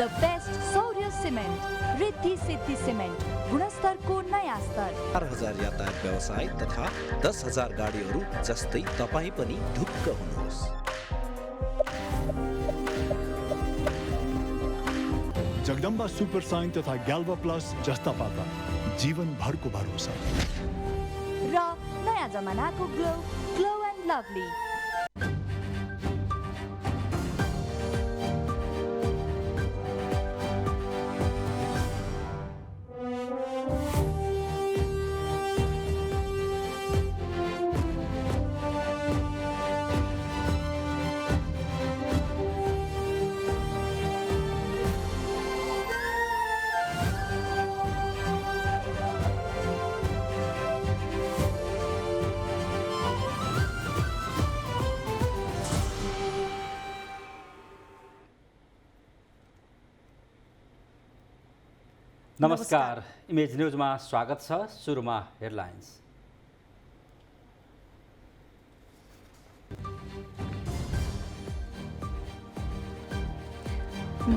The best सौर्य cement, Riddhi Siddhi cement, गुणस्तरको नयाँ स्तर। 4000 यातायात व्यवसाय तथा 10,000 गाडीहरू जस्तै तपाईँ पनि ढुक्क हुनुहोस्। जगदम्बा सुपर साइन तथा ग्याल्वा प्लस जस्ता पाता जीवन भरको भरोसा र नयाँ जमानाको ग्लो एन्ड लभली। नमस्कार, इमेज न्यूजमा स्वागत छ। सुरुमा हेडलाइन्स।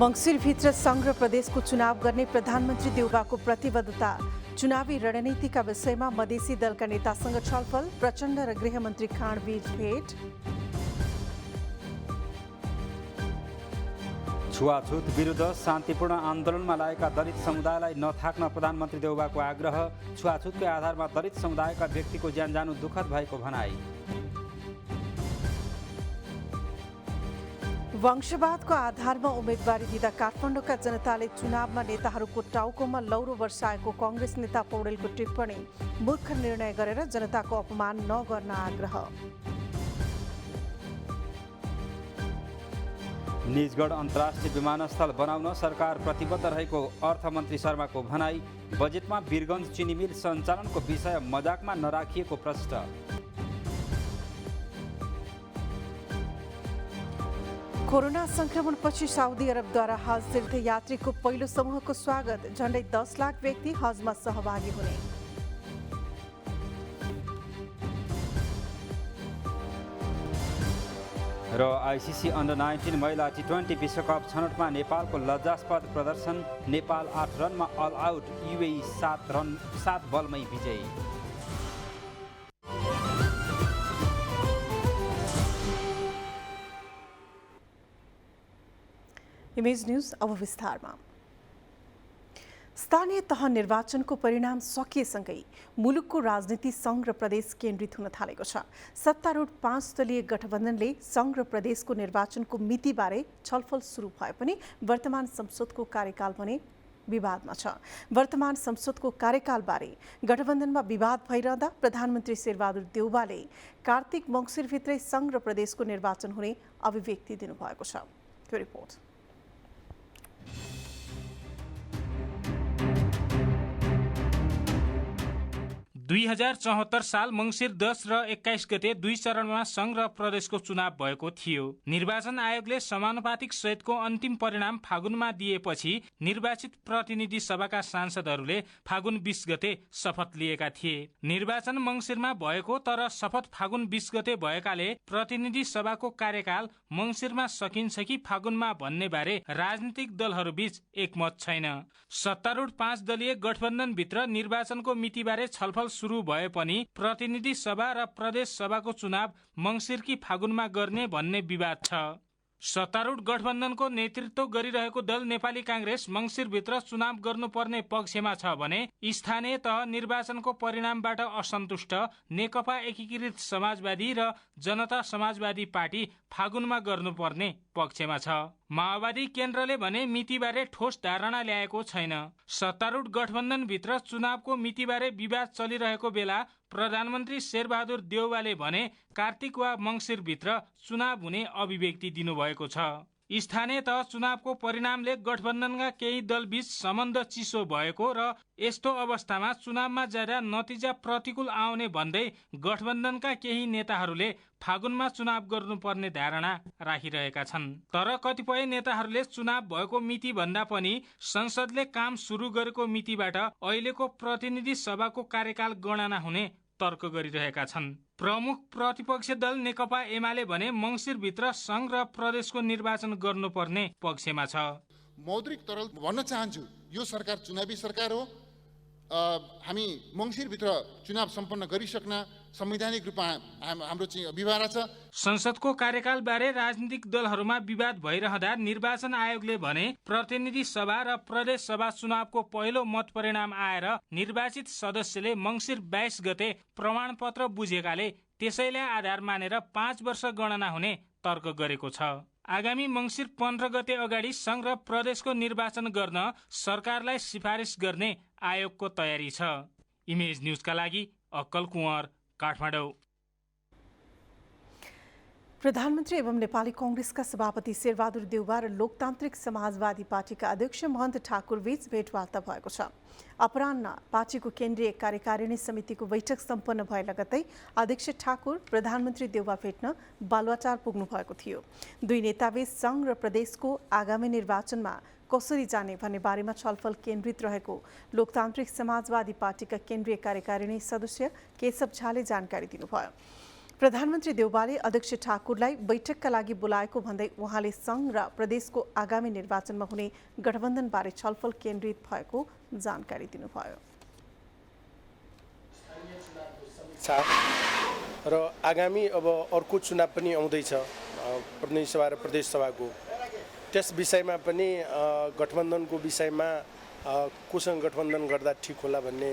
मङ्सिरभित्र सङ्घ र प्रदेशको चुनाव गर्ने प्रधानमन्त्री देउबाको प्रतिबद्धता। चुनावी रणनीतिका विषयमा मधेसी दलका नेतासँग छलफल, प्रचण्ड र गृहमन्त्री खाँडबीच भेट। छुवाछुत विरुद्ध शान्तिपूर्ण आन्दोलनमा लागेका दलित समुदायलाई नथाक्न प्रधानमन्त्री देउबाको आग्रह। छुवाछुतकै आधारमा दलित समुदायका व्यक्तिको ज्यान जानु दुःखद भएको भनाई। वंशवादको आधारमा उम्मेदवारी दिँदा काठमाडौँका जनताले चुनावमा नेताहरूको टाउकोमा लौरो वर्षाएको काङ्ग्रेस नेता पौडेलको टिप्पणी। मूर्ख निर्णय गरेर जनताको अपमान नगर्न आग्रह। निजगढ अन्तर्राष्ट्रिय विमानस्थल बनाउन सरकार प्रतिबद्ध रहेको अर्थमन्त्री शर्माको भनाई। बजेटमा वीरगञ्ज चिनी मिल सञ्चालनको विषय मजाकमा नराखिएको प्रश्न। कोरोना संक्रमणपछि साउदी अरबद्वारा हज तीर्थयात्रीको पहिलो समूहको स्वागत। झण्डै 10 लाख व्यक्ति हजमा सहभागी हुने। र आइसिसी अन्डर 19 महिला T20 विश्वकप छनौटमा नेपालको लज्जास्पद प्रदर्शन। नेपाल 8 रनमा अल आउट, युएई 7 बलमै विजयी। इमेज न्यूज अब विस्तारमा। स्थानीय तह निर्वाचनको परिणाम सकिएसँगै मुलुकको राजनीति सङ्घ र प्रदेश केन्द्रित हुन थालेको छ। सत्तारूढ 5 दलीय गठबन्धनले सङ्घ र प्रदेशको निर्वाचनको मितिबारे छलफल सुरु भए पनि वर्तमान संसदको कार्यकाल भने विवादमा छ। वर्तमान संसदको कार्यकालबारे गठबन्धनमा विवाद भइरहँदा प्रधानमन्त्री शेरबहादुर देउबाले कार्तिक मङ्सिरभित्रै सङ्घ र प्रदेशको निर्वाचन हुने अभिव्यक्ति दिनुभएको छ। यो रिपोर्ट। 2074 साल मङ्सिर 10 र 21 गते 2 चरणमा सङ्घ र प्रदेशको चुनाव भएको थियो। निर्वाचन आयोगले समानुपातिक सहितको अन्तिम परिणाम फागुनमा दिएपछि निर्वाचित प्रतिनिधि सभाका सांसदहरूले फागुन 20 गते शपथ लिएका थिए। निर्वाचन मङ्सिरमा भएको तर शपथ फागुन 20 गते भएकाले प्रतिनिधि सभाको कार्यकाल मङ्सिरमा सकिन्छ कि फागुनमा भन्ने बारे राजनीतिक दलहरूबीच एकमत छैन। सत्तारूढ 5 दलीय गठबन्धनभित्र निर्वाचनको मितिबारे छलफल सुरु भए पनि प्रतिनिधि सभा र प्रदेश सभाको चुनाव मङ्सिर कि फागुनमा गर्ने भन्ने विवाद छ। सत्तारूढ गठबन्धनको नेतृत्व गरिरहेको दल नेपाली काङ्ग्रेस मङ्सिरभित्र चुनाव गर्नुपर्ने पक्षमा छ भने स्थानीय तह निर्वाचनको परिणामबाट असन्तुष्ट नेकपा एकीकृत समाजवादी र जनता समाजवादी पार्टी फागुनमा गर्नुपर्ने पक्षमा छ। माओवादी केन्द्रले भने मितिबारे ठोस धारणा ल्याएको छैन। सत्तारूढ गठबन्धनभित्र चुनावको मितिबारे विवाद चलिरहेको बेला प्रधानमन्त्री शेरबहादुर देउवाले भने कार्तिक वा मङ्सिरभित्र चुनाव हुने अभिव्यक्ति दिनुभएको छ। स्थानीय तह चुनावको परिणामले गठबन्धनका केही दलबीच सम्बन्ध चिसो भएको र यस्तो अवस्थामा चुनावमा जाँदा नतिजा प्रतिकूल आउने भन्दै गठबन्धनका केही नेताहरूले फागुनमा चुनाव गर्नुपर्ने धारणा राखिरहेका छन्। तर कतिपय नेताहरूले चुनाव भएको मिति भन्दा पनि संसदले काम सुरु गरेको मितिबाट अहिलेको प्रतिनिधि सभाको कार्यकाल गणना हुने तर्क गरिरहेका छन्। प्रमुख प्रतिपक्ष दल नेकपा एमाले भने मङ्सिरभित्र सङ्घ र प्रदेशको निर्वाचन गर्नुपर्ने पक्षमा छ। मौद्रिक तरल भन्न चाहन्छु यो सरकार चुनावी सरकार हो। हामी मङ्सिरभित्र चुनाव सम्पन्न गरिसक्न संवैधानिक रूपमा हाम्रो चाहिँ अभिभावना छ। संसदको कार्यकालबारे राजनीतिक दलहरूमा विवाद भइरहँदा निर्वाचन आयोगले भने प्रतिनिधि सभा र प्रदेश सभा चुनावको पहिलो मत परिणाम आएर निर्वाचित सदस्यले मङ्सिर 22 गते प्रमाणपत्र बुझेकाले त्यसैलाई आधार मानेर 5 वर्ष गणना हुने तर्क गरेको छ। आगामी मङ्सिर 15 गते अगाडि संघ र प्रदेशको निर्वाचन गर्न सरकारलाई सिफारिस गर्ने आयोगको तयारी छ। इमेज न्यूजका लागि अक्कल कुँवर, काठमाडौँ। प्रधानमन्त्री एवं नेपाली कांग्रेसका सभापति शेरबहादुर देउवा र लोकतान्त्रिक समाजवादी पार्टीका अध्यक्ष महन्त ठाकुर बीच भेटवार्ता भएको छ। अपराह्न पार्टीको केन्द्रीय कार्यकारिणी समितिको बैठक सम्पन्न भए लगत्तै अध्यक्ष ठाकुर प्रधानमन्त्री देउवा भेट्न बालुवाटार पुग्नु भएको थियो। दुई नेताबीच संघ र प्रदेशको आगामी निर्वाचनमा कसरी जाने भन्ने बारेमा छलफल केन्द्रित रहेको लोकतान्त्रिक समाजवादी पार्टीका केन्द्रीय कार्यकारिणी सदस्य केशव झाले जानकारी दिनुभयो। प्रधानमन्त्री देउवाले अध्यक्ष ठाकुरलाई बैठकका लागि बोलाएको भन्दै उहाँले संघ र प्रदेशको आगामी निर्वाचनमा हुने गठबन्धनबारे छलफल केन्द्रित भएको जानकारी दिनुभयो। र आगामी अब अर्को चुनाव पनि आउँदैछ प्रतिनिधि सभा र प्रदेश सभाको, त्यस विषयमा पनि गठबन्धनको विषयमा कोसँग गठबन्धन गर्दा ठिक होला भन्ने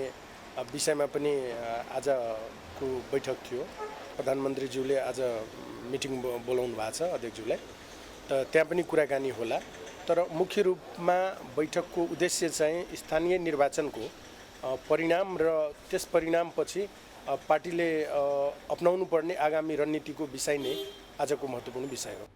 विषयमा पनि आजको बैठक थियो। प्रधानमन्त्रीज्यूले आज मिटिङ बोलाउनु भएको छ अध्यक्षज्यूलाई, त त्यहाँ पनि कुराकानी होला। तर मुख्य रूपमा बैठकको उद्देश्य चाहिँ स्थानीय निर्वाचनको परिणाम र त्यस परिणामपछि पार्टीले अपनाउनु पर्ने आगामी रणनीतिको विषय नै आजको महत्त्वपूर्ण विषय हो।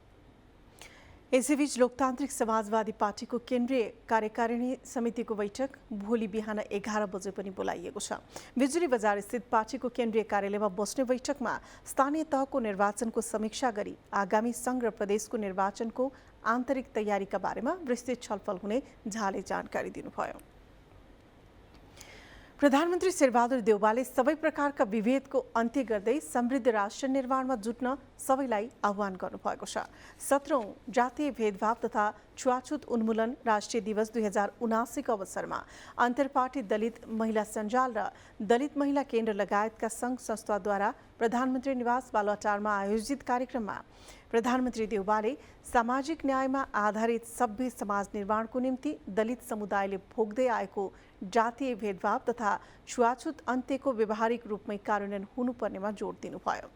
यसैबीच लोकतान्त्रिक समाजवादी पार्टीको केन्द्रीय कार्यकारिणी समितिको बैठक भोलि बिहान 11 बजे पनि बोलाइएको छ। बिजुली बजार स्थित पार्टीको केन्द्रीय कार्यालयमा बस्ने बैठकमा स्थानीय तहको निर्वाचनको समीक्षा गरी आगामी संघ र प्रदेशको निर्वाचनको आन्तरिक तयारीका बारेमा विस्तृत छलफल हुने झाले जानकारी दिनुभयो। प्रधानमन्त्री शेरबहादुर देउवाले सबै प्रकारका विभेदको अन्त्य गर्दै समृद्ध राष्ट्र निर्माणमा जुट्न सबैलाई आह्वान गर्नुभएको छ। 17औं जातीय भेदभाव तथा छुवाछुत उन्मूलन राष्ट्रिय दिवस 2079 को अवसरमा अन्तर्पार्टी दलित महिला सञ्जाल र दलित महिला केन्द्र लगायतका सङ्घ संस्थाद्वारा प्रधानमन्त्री निवास बालुवाटारमा आयोजित कार्यक्रममा प्रधानमन्त्री देउवाले सामाजिक न्यायमा आधारित सभ्य समाज निर्माणको निम्ति दलित समुदायले भोग्दै आएको जातीय भेदभाव तथा छुवाछुत अन्त्यको व्यावहारिक रूपमै कार्यान्वयन हुनुपर्नेमा जोड दिनुभयो।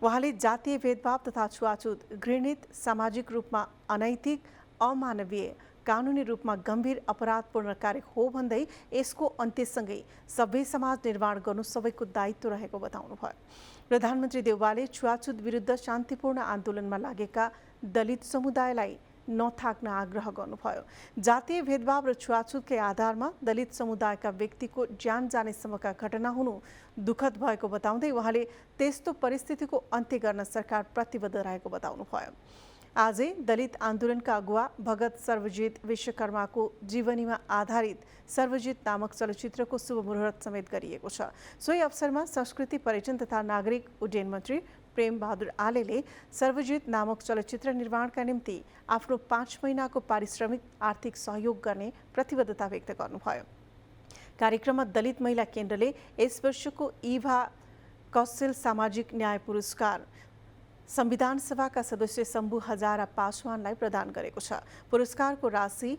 उहाँले जातीय भेदभाव तथा छुवाछुत घृणित, सामाजिक रूपमा अनैतिक, अमानवीय, कानुनी रूपमा गम्भीर अपराधपूर्ण कार्य हो भन्दै यसको अन्त्यसँगै सभ्य समाज निर्माण गर्नु सबैको दायित्व रहेको बताउनुभयो। प्रधानमन्त्री देउवाले छुवाछुत विरुद्ध शान्तिपूर्ण आन्दोलनमा लागेका दलित समुदायलाई नथाक्न आग्रह गर्नुभयो। जातीय भेदभाव र छुवाछुतकै आधारमा दलित समुदायका व्यक्तिको ज्यान जानेसम्मका घटना हुनु दुःखद भएको बताउँदै उहाँले त्यस्तो परिस्थितिको अन्त्य गर्न सरकार प्रतिबद्ध रहेको बताउनुभयो। आजै दलित आन्दोलनका अगुवा भगत सर्वजित विश्वकर्माको जीवनीमा आधारित सर्वजित नामक चलचित्रको शुभ मुहुर्त समेत गरिएको छ। सोही अवसरमा संस्कृति पर्यटन तथा नागरिक उड्डयन मन्त्री प्रेम बहादुर आलेले सर्वजित नामक चलचित्र निर्माणका निम्ति आफ्नो 5 महिनाको पारिश्रमिक आर्थिक सहयोग गर्ने प्रतिबद्धता व्यक्त गर्नुभयो। कार्यक्रममा दलित महिला केन्द्रले यस वर्षको इभा कौशल सामाजिक न्याय पुरस्कार संविधान सभाका सदस्य शम्भु हजारा पासवानलाई प्रदान गरेको छ। पुरस्कारको राशि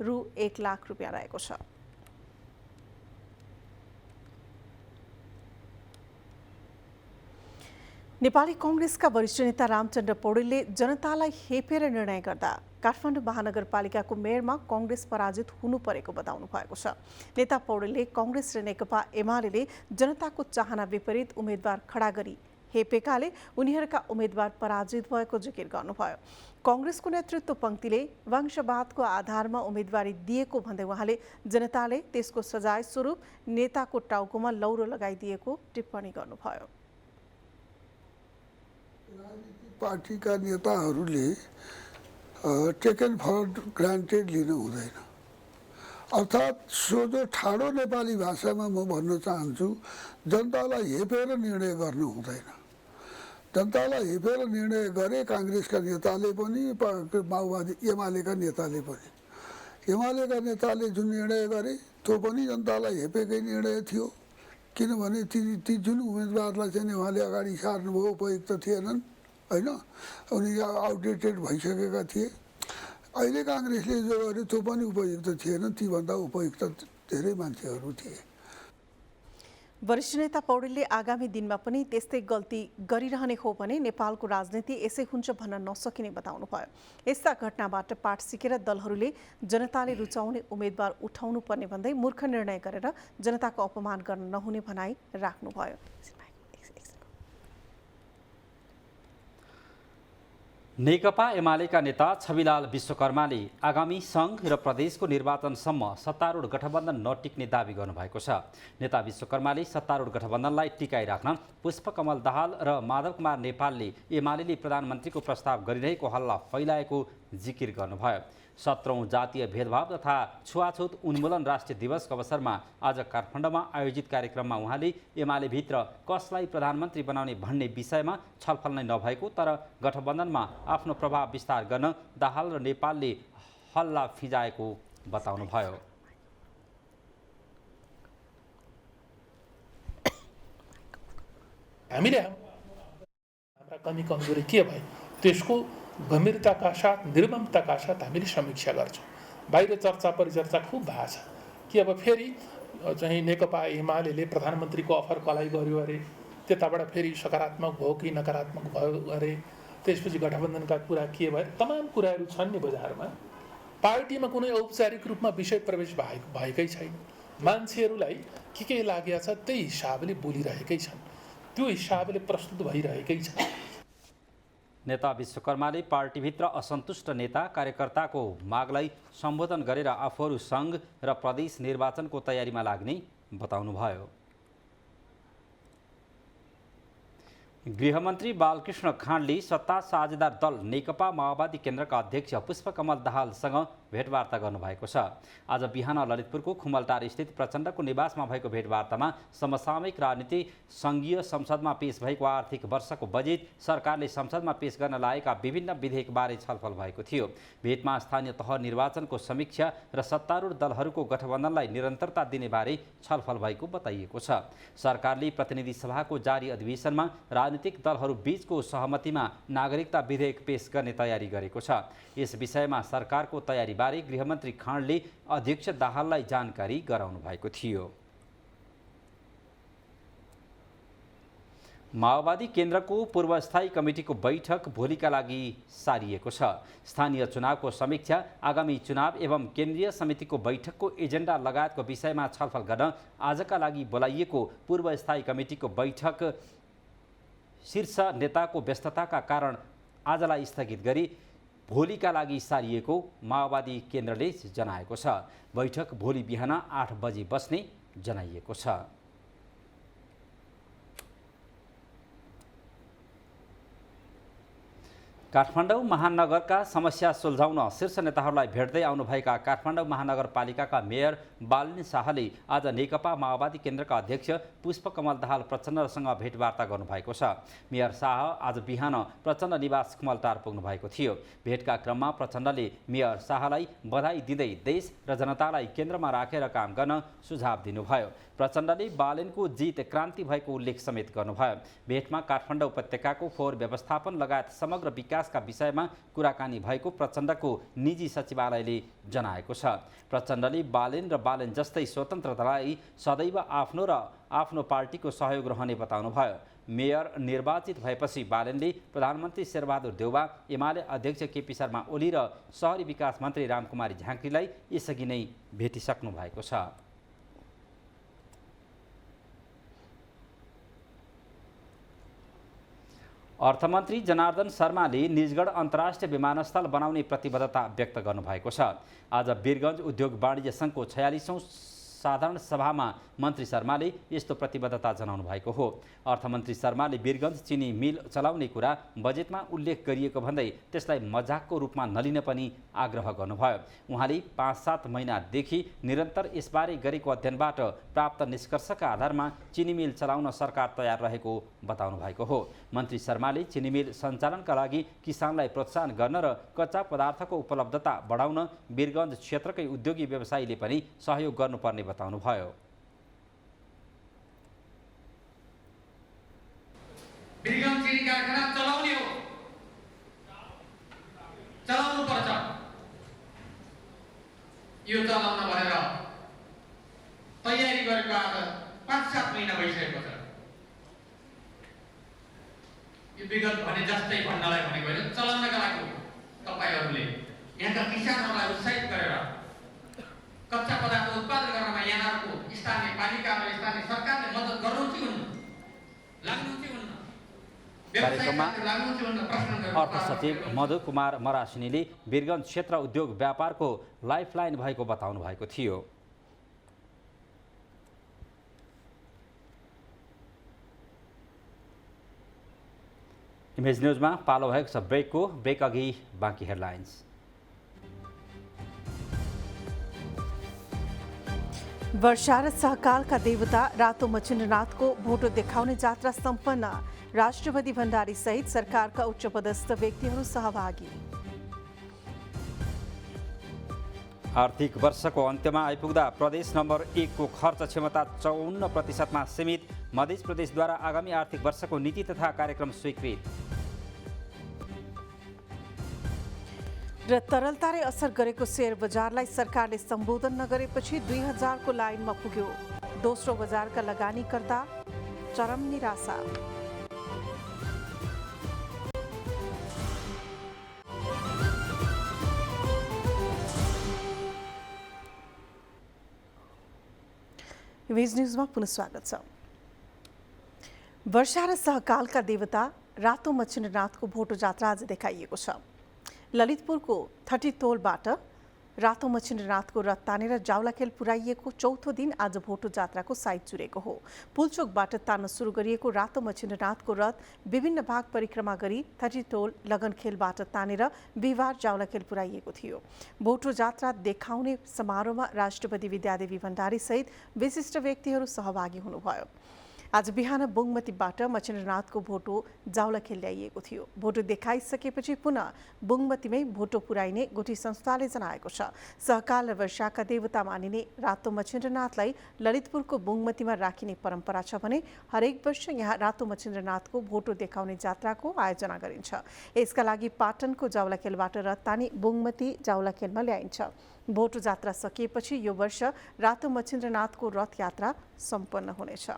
रु 1 लाख रुपियाँ रहेको छ। नेपाली कांग्रेसका वरिष्ठ नेता रामचन्द्र पौडेलले जनतालाई हेपेर निर्णय गर्दा काठमाडौँ महानगरपालिकाको मेयरमा कांग्रेस पराजित हुनु परेको बताउनु भएको छ। नेता पौडेलले कांग्रेस र नेकपा एमाले जनताको चाहना विपरीत उम्मेद्वार खडा गरी हेपेकाले उनीहरूका उम्मेद्वार पराजित भएको जिकिर गर्नुभयो। कांग्रेसको नेतृत्व पंक्तिले वंशवादको आधारमा उम्मेदवारी दिएको भन्दै उहाँले जनताले त्यसको सजाय स्वरूप नेताको टाउकोमा लौरो लगाइदिएको टिप्पणी गर्नुभयो। पार्टीका नेताहरूले टेकन फर ग्रान्टेड लिनु हुँदैन। अर्थात् सोझो ठाडो नेपाली भाषामा म भन्न चाहन्छु, जनतालाई हेपेर निर्णय गर्नु हुँदैन। जनतालाई हेपेर निर्णय गरे कांग्रेसका नेताले पनि, माओवादी एमालेका नेताले पनि। एमालेका नेताले जुन निर्णय गरे त्यो पनि जनतालाई हेपेकै निर्णय थियो, किनभने ती जुन उम्मेदवारलाई चाहिँ उहाँले अगाडि सार्नुभयो उपयुक्त थिएनन् होइन, उनी आउटडेटेड भइसकेका थिए। अहिले काङ्ग्रेसले जो गर्यो त्यो पनि उपयुक्त थिएन, तीभन्दा उपयुक्त धेरै मान्छेहरू थिए। वरिष्ठ नेता पौडेलले आगामी दिनमा पनि त्यस्तै गल्ती गरिरहने हो भने नेपालको राजनीति यसै हुन्छ भन्न नसकिने बताउनुभयो। यस्ता घटनाबाट पाठ सिकेर दलहरूले जनताले रुचाउने उम्मेदवार उठाउनु पर्ने भन्दै मूर्ख निर्णय गरेर जनताको अपमान गर्न नहुने भनाई राख्नुभयो। नेकपा एमालेका नेता छविलाल विश्वकर्माले आगामी सङ्घ र प्रदेशको निर्वाचनसम्म सत्तारूढ गठबन्धन नटिक्ने दावी गर्नुभएको छ। नेता विश्वकर्माले सत्तारूढ गठबन्धनलाई टिकाइराख्न पुष्पकमल दाहाल र माधव कुमार नेपालले एमालेले प्रधानमन्त्रीको प्रस्ताव गरिरहेको हल्ला फैलाएको जिकिर गर्नुभयो। 17औं जातीय भेदभाव तथा छुवाछुत उन्मूलन राष्ट्रिय दिवसको अवसरमा आज काठमाडौँमा आयोजित कार्यक्रममा उहाँले एमालेभित्र कसलाई प्रधानमन्त्री बनाउने भन्ने विषयमा छलफल नै नभएको तर गठबन्धनमा आफ्नो प्रभाव विस्तार गर्न दाहाल र नेपालले हल्ला फिजाएको बताउनुभयो। हामीले हाम्रा कमी कमजोरी के भयो त्यसको गम्भीरताका साथ निर्ममताका साथ हामीले समीक्षा गर्छौँ। बाहिर चर्चा परिचर्चा खुब भएको छ कि अब फेरि चाहिँ नेकपा एमाले प्रधानमन्त्रीको अफर कसलाई गर्यो अरे, त्यताबाट फेरि सकारात्मक भयो कि नकारात्मक भयो अरे, त्यसपछि गठबन्धनका कुरा के भयो, तमाम कुराहरू छन् नि बजारमा। पार्टीमा कुनै औपचारिक रूपमा विषय प्रवेश भएकै छैन। मान्छेहरूलाई के लागेको छ त्यही हिसाबले बोलिरहेकै छन्, त्यो हिसाबले प्रस्तुत भइरहेकै छ। नेता विश्वकर्माले पार्टीभित्र असन्तुष्ट नेता कार्यकर्ताको मागलाई सम्बोधन गरेर आफूहरू सङ्घ र प्रदेश निर्वाचनको तयारीमा लाग्ने बताउनुभयो। गृहमन्त्री बालकृष्ण खाँडले सत्ता साझेदार दल नेकपा माओवादी केन्द्रका अध्यक्ष पुष्पकमल दाहालसँग भेटवार्ता गर्नुभएको छ। आज बिहान ललितपुरको खुमलटार स्थित प्रचण्डको निवासमा भएको भेटवार्तामा समसामयिक राजनीति, सङ्घीय संसदमा पेश भएको आर्थिक वर्षको बजेट, सरकारले संसदमा पेश गर्न लागेका विभिन्न विधेयकबारे छलफल भएको थियो। भेटमा स्थानीय तह निर्वाचनको समीक्षा र सत्तारूढ दलहरूको गठबन्धनलाई निरन्तरता दिने बारे छलफल भएको बताइएको छ। सरकारले प्रतिनिधि सभाको जारी अधिवेशनमा राजनीतिक दलहरू बीचको सहमतिमा नागरिकता विधेयक पेश गर्ने तयारी गरेको छ। यस विषयमा सरकारको तयारीबारे गृहमन्त्री खाँडले अध्यक्ष दाहाललाई जानकारी गराउनु भएको थियो। माओवादी केन्द्रको पूर्वस्थायी कमिटीको बैठक भोलिका लागि सारिएको छ। स्थानीय चुनावको समीक्षा, आगामी चुनाव एवं केन्द्रीय समितिको बैठकको एजेन्डा लगायतको विषयमा छलफल गर्न आजका लागि बोलाइएको पूर्वस्थायी कमिटीको बैठक शीर्ष नेताको व्यस्तताका कारण आजलाई स्थगित गरी भोलिका लागि सारिएको माओवादी केन्द्रले जनाएको छ। बैठक भोलि बिहान 8 बजे बस्ने जनाइएको छ। काठमाडौँ महानगरका समस्या सुल्झाउन शीर्ष नेताहरूलाई भेट्दै आउनुभएका काठमाडौँ महानगरपालिकाका मेयर बालिनी शाहले आज नेकपा माओवादी केन्द्रका अध्यक्ष पुष्पकमल दाहाल प्रचण्डसँग भेटवार्ता गर्नुभएको छ। मेयर शाह आज बिहान प्रचण्ड निवास खुमलटार पुग्नु भएको थियो। भेटका क्रममा प्रचण्डले मेयर शाहलाई बधाई दिँदै देश र जनतालाई केन्द्रमा राखेर काम गर्न सुझाव दिनुभयो। प्रचण्डले बालेनको जित क्रान्ति भएको उल्लेख समेत गर्नुभयो। भेटमा काठमाडौँ उपत्यकाको फोहोर व्यवस्थापन लगायत समग्र विकासका विषयमा कुराकानी भएको प्रचण्डको निजी सचिवालयले जनाएको छ। प्रचण्डले बालेन र बालेन जस्तै स्वतन्त्रतालाई सदैव आफ्नो र आफ्नो पार्टीको सहयोग रहने बताउनुभयो। मेयर निर्वाचित भएपछि बालेनले प्रधानमन्त्री शेरबहादुर देउवा, एमाले अध्यक्ष केपी शर्मा ओली र शहरी विकास मन्त्री रामकुमारी झाँक्रीलाई यसअघि नै भेटिसक्नु भएको छ। अर्थमन्त्री जनार्दन शर्माले निजगढ अन्तर्राष्ट्रिय विमानस्थल बनाउने प्रतिबद्धता व्यक्त गर्नुभएको छ। आज वीरगञ्ज उद्योग वाणिज्य सङ्घको 46औं साधारण सभामा मन्त्री शर्माले यस्तो प्रतिबद्धता जनाउनु भएको हो। अर्थमन्त्री शर्माले वीरगञ्ज चिनी मिल चलाउने कुरा बजेटमा उल्लेख गरिएको भन्दै त्यसलाई मजाकको रूपमा नलिन पनि आग्रह गर्नुभयो। उहाँले 5-7 महिनादेखि निरन्तर यसबारे गरेको अध्ययनबाट प्राप्त निष्कर्षका आधारमा चिनी मिल चलाउन सरकार तयार रहेको बताउनु भएको हो। मन्त्री शर्माले चिनी मिल सञ्चालनका लागि किसानलाई प्रोत्साहन गर्न र कच्चा पदार्थको उपलब्धता बढाउन वीरगञ्ज क्षेत्रकै उद्योगी व्यवसायीले पनि सहयोग गर्नुपर्ने बताउनुभयो। वीरगञ्ज चिनी कारखाना चलाउने हो, चलाउनु पर्छ। यो चलाउन भनेर तयारी गरेको आज 5-7 महिना भइसकेको छ। यो विगत भने जस्तै भन्नलाई भनेको होइन, चलाउनका लागि तपाईहरूले यहाँका किसानहरूलाई उत्साहित गरेर कच्चा पदार्थ उत्पादन गर्नमा यहाँहरूको स्थानीय पालिका र स्थानीय सरकारले मद्दत गर्नुहुन्छ कि हुन्न, लाग्नुहुन्छ कि हुन्न? कार्यक्रममा अर्थ सचिव मधु कुमार मरासिनीले वीरगञ्ज क्षेत्र उद्योग व्यापारको लाइफलाइन भएको बताउनु भएको थियो। इमेज न्यूजमा पालो भएको छ ब्रेकको। ब्रेक अघि बाँकी हेडलाइन्स। वर्षा र सहकालका देवता रातो मच्छिन्द्रनाथको भोटो देखाउने जात्रा सम्पन्न। राष्ट्रपति भण्डारी सहित सरकारका उच्चपदस्थ व्यक्तिहरू सहभागी। आर्थिक वर्षको अन्त्यमा आइपुग्दा प्रदेश नम्बर 1 को खर्च क्षमता 54% सीमित। मध्य प्रदेशद्वारा आगामी आर्थिक वर्षको नीति तथा कार्यक्रम स्वीकृत। र तरलताले असर गरेको शेयर बजारलाई सरकारले सम्बोधन नगरेपछि 2000 को लाइनमा पुग्यो। दोस्रो बजारका लगानीकर्ता चरम निराशा। विज न्यूजमा पुनः स्वागत छ। वर्षा र सहकालका देवता रातो मच्छिन्द्रनाथको भोटो जात्रा आज देखाइएको छ। ललितपुरको 30 तोलबाट रातो मच्छिन्द्रनाथको रथ तानेर जावलाखेल पुर्याइएको चौथो दिन आज भोटो जात्राको साइत जुरेको हो। पुलचोकबाट तान्न सुरु गरिएको रातो मच्छिन्द्रनाथको रथ विभिन्न भाग परिक्रमा गरी 30 तोल लगनखेलबाट तानेर बिहिबार जावलाखेल पुर्याइएको थियो। भोटो जात्रा देखाउने समारोहमा राष्ट्रपति विद्यादेवी भण्डारी सहित विशिष्ट व्यक्तिहरू सहभागी हुनुभयो। आज बिहान बुङमतीबाट मच्छिन्द्रनाथको भोटो जावलाखेल ल्याइएको थियो। भोटो देखाइसकेपछि पुनः बुङमतीमै भोटो पुर्याइने गुठी संस्थाले जनाएको छ। सहकाल र वर्षाका देवता मानिने रातो मच्छिन्द्रनाथलाई ललितपुरको बुङमतीमा राखिने परम्परा छ भने हरेक वर्ष यहाँ रातो मच्छिन्द्रनाथको भोटो देखाउने जात्राको आयोजना गरिन्छ। यसका लागि पाटनको जावलाखेलबाट रथ तानी बुङमती जावलाखेलमा ल्याइन्छ। भोटो जात्रा सकिएपछि यो वर्ष रातो मच्छिन्द्रनाथको रथ यात्रा सम्पन्न हुनेछ।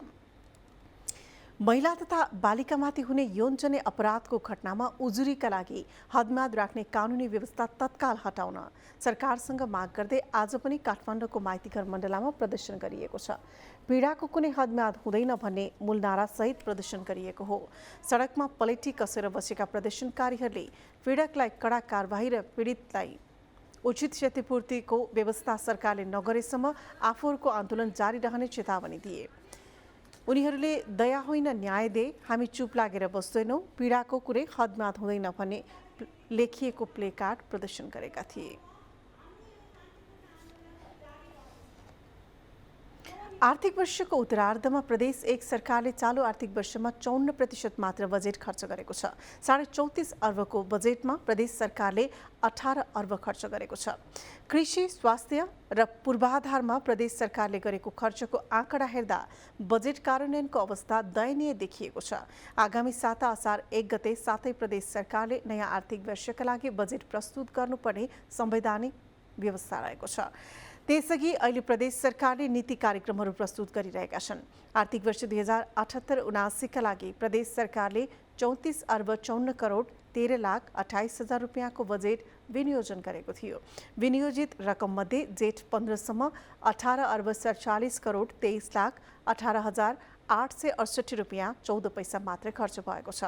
महिला तथा बालिकामाथि हुने यौनजन्य अपराधको घटनामा उजुरीका लागि हदम्याद राख्ने कानुनी व्यवस्था तत्काल हटाउन सरकारसँग माग गर्दै आज पनि काठमाडौँको माइतीघर मण्डलामा प्रदर्शन गरिएको छ। पीडाको कुनै हदम्याद हुँदैन भन्ने मूलनारासहित प्रदर्शन गरिएको हो। सडकमा पलेटी कसेर बसेका प्रदर्शनकारीहरूले पीडकलाई कडा कारबाही र पीडितलाई उचित क्षतिपूर्तिको व्यवस्था सरकारले नगरेसम्म आफूहरूको आन्दोलन जारी रहने चेतावनी दिए। उनीहरूले दया होइन न्याय दे, हामी चुप लागेर बस्दैनौँ, पीडाको कुनै हदम्याद हुँदैन भन्ने लेखिएको प्लेकार्ड प्रदर्शन गरेका थिए। आर्थिक वर्षको उत्तरार्धमा प्रदेश 1 सरकारले चालू आर्थिक वर्षमा 54% मात्र बजेट खर्च गरेको छ। 34.5 अर्बको बजेटमा प्रदेश सरकारले 18 अर्ब खर्च गरेको छ। कृषि, स्वास्थ्य र पूर्वाधारमा प्रदेश सरकारले गरेको खर्चको आँकडा हेर्दा बजेट कार्यान्वयनको अवस्था दयनीय देखिएको छ। आगामी 7 असार 1 गते साथै प्रदेश सरकारले नयाँ आर्थिक वर्षका लागि बजेट प्रस्तुत गर्नुपर्ने संवैधानिक व्यवस्था रहेको छ। त्यसअघि अहिले प्रदेश सरकारले नीति कार्यक्रमहरू प्रस्तुत गरिरहेका छन्। आर्थिक वर्ष 2078-79 का लागि प्रदेश सरकारले 34 अर्ब 54 करोड 13 लाख 28 हजार रुपियाँको बजेट विनियोजन गरेको थियो। विनियोजित रकममध्ये जेठ 15 सम्म 18 अर्ब 47 करोड 23 लाख 18 हजार ₹868.14 मात्रै खर्च भएको छ।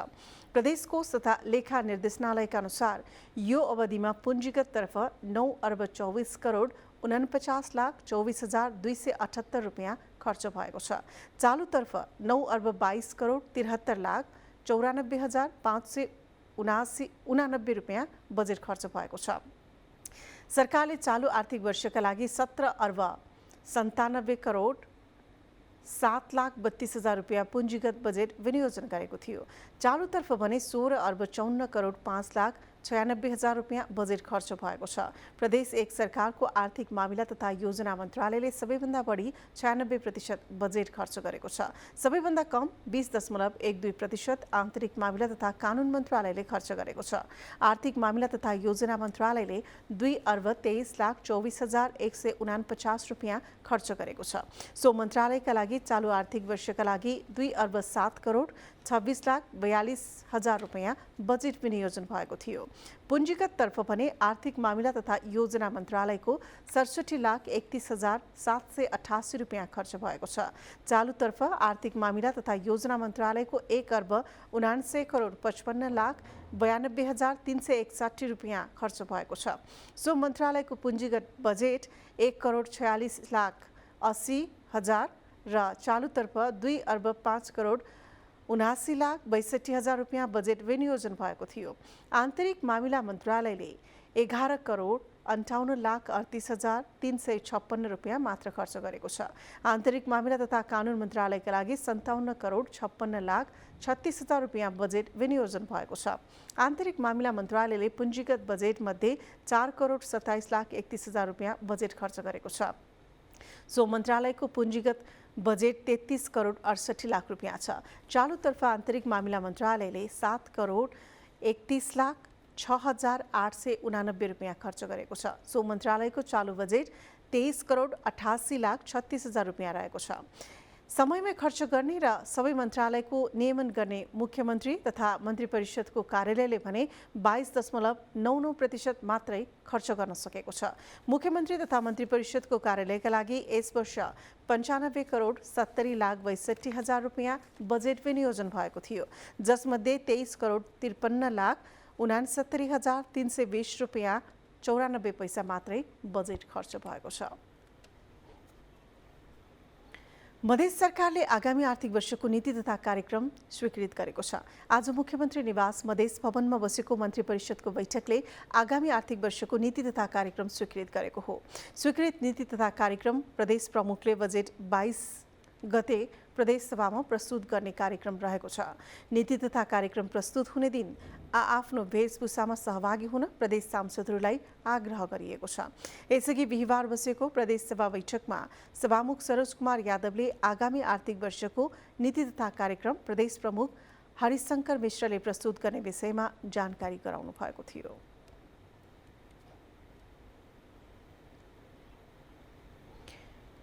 प्रदेश कोष तथा लेखा निर्देशनालयका अनुसार यो अवधिमा पुँजीगत तर्फ ₹9,24,49,24,278 खर्च भएको छ। चालुतर्फ ₹9,22,73,94,589 बजेट खर्च भएको छ। सरकारले चालु आर्थिक वर्षका लागि ₹17,97,07,32,000 पुँजीगत बजेट विनियोजन गरेको थियो। चालुतर्फ भने ₹16,54,96,96,000 बजेट खर्च भएको छ। प्रदेश एक सरकारको आर्थिक मामिला तथा योजना मन्त्रालयले सबैभन्दा बढी 96% बजेट खर्च गरेको छ। सबैभन्दा कम 20.12% आन्तरिक मामिला तथा कानुन मन्त्रालयले खर्च गरेको छ। आर्थिक मामिला तथा योजना मन्त्रालयले ₹2,23,24,149 खर्च गरेको छ। सो मन्त्रालयका लागि चालु आर्थिक वर्षका लागि ₹2,07,26,42,000 बजेट विनियोजन भएको थियो। पुँजीगत तर्फ भने आर्थिक मामिला तथा योजना मन्त्रालयको ₹67,31,788 खर्च भएको छ। चालुतर्फ आर्थिक मामिला तथा योजना मन्त्रालयको ₹1,49,92,361 खर्च भएको छ। सो मन्त्रालयको पुँजीगत बजेट ₹1,46,80,000 र चालुतर्फ ₹2,05,79,62,000 बजेट विनियोजन भएको थियो। आन्तरिक मामिला मन्त्रालयले ₹11,58,38,356 मात्र खर्च गरेको छ। आन्तरिक मामिला तथा कानुन मन्त्रालयका लागि ₹57,56,36,000 बजेट विनियोजन भएको छ। आन्तरिक मामिला मन्त्रालयले पुँजीगत बजेट मध्ये ₹4,27,31,000 बजेट खर्च गरेको छ। सो मन्त्रालयको पुँजीगत बजेट ₹33,68,00,000 छ। चालुतर्फ आन्तरिक मामिला मन्त्रालयले ₹7,31,06,889 खर्च गरेको छ। सो मन्त्रालयको चालु बजेट ₹23,88,36,000 रहेको छ। समयमै खर्च गर्ने र सबै मन्त्रालयको नियमन गर्ने मुख्यमन्त्री तथा मन्त्री परिषदको कार्यालयले भने 22.99% मात्रै खर्च गर्न सकेको छ। मुख्यमन्त्री तथा मन्त्री परिषदको कार्यालयका लागि यस वर्ष ₹95,70,62,000 बजेट विनियोजन भएको थियो, जसमध्ये ₹23,53,69,320.94 मात्रै बजेट खर्च भएको छ। मधेस सरकारले आगामी आर्थिक वर्षको नीति तथा कार्यक्रम स्वीकृत गरेको छ। आज मुख्यमन्त्री निवास मधेस भवनमा बसेको मन्त्री परिषदको बैठकले आगामी आर्थिक वर्षको नीति तथा कार्यक्रम स्वीकृत गरेको हो। स्वीकृत नीति तथा कार्यक्रम प्रदेश प्रमुखले बजेट 22 गते प्रदेश सभामा प्रस्तुत गर्ने कार्यक्रम रहेको छ। नीति तथा कार्यक्रम प्रस्तुत हुने दिन आफ्नो वेशभूषामा सहभागी हुन प्रदेश सांसदहरूलाई आग्रह गरिएको छ। यसअघि बिहिबार बसेको प्रदेश सभा बैठकमा सभामुख सरोज कुमार यादवले आगामी आर्थिक वर्षको नीति तथा कार्यक्रम प्रदेश प्रमुख हरिशंकर मिश्रले प्रस्तुत गर्ने विषयमा जानकारी गराउनु भएको थियो।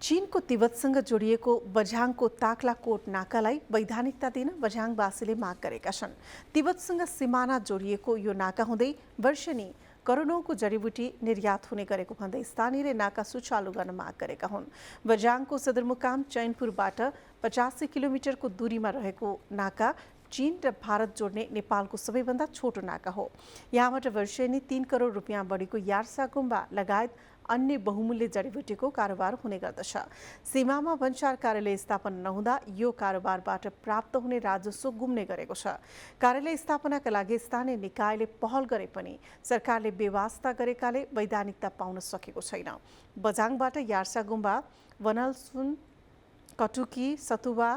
चीनको तिब्बतसँग जोडिएको बझाङको ताक्लाकोट नाकालाई वैधानिकता दिन बझाङवासीले माग गरेका छन्। तिब्बतसँग सिमाना जोडिएको यो नाका हुँदै वर्षेनी करोडौंको जडीबुटी निर्यात हुने गरेको भन्दै स्थानीयले नाका सुचालु गर्न माग गरेका हुन्। बझाङको सदरमुकाम चैनपुरबाट 85 किलोमिटरको दूरीमा रहेको नाका चीन र भारत जोड्ने नेपालको सबैभन्दा छोटो नाका हो। यहाँबाट वर्षेनी 3 करोड रुपियाँ बढीको यार्सा गुम्बा लगायत अन्य बहुमूल्य जडीबुटीको कारोबार हुने गर्दछ। सीमामा भन्सार कार्यालय स्थापना नहुँदा यो कारोबारबाट प्राप्त हुने राजस्व गुम्ने गरेको छ। कार्यालय स्थापनाका लागि स्थानीय निकायले पहल गरे पनि सरकारले बेवास्ता गरेकाले वैधानिकता पाउन सकेको छैन। बझाङबाट यार्सा गुम्बा, वनलसुन, कटुकी, सतुवा,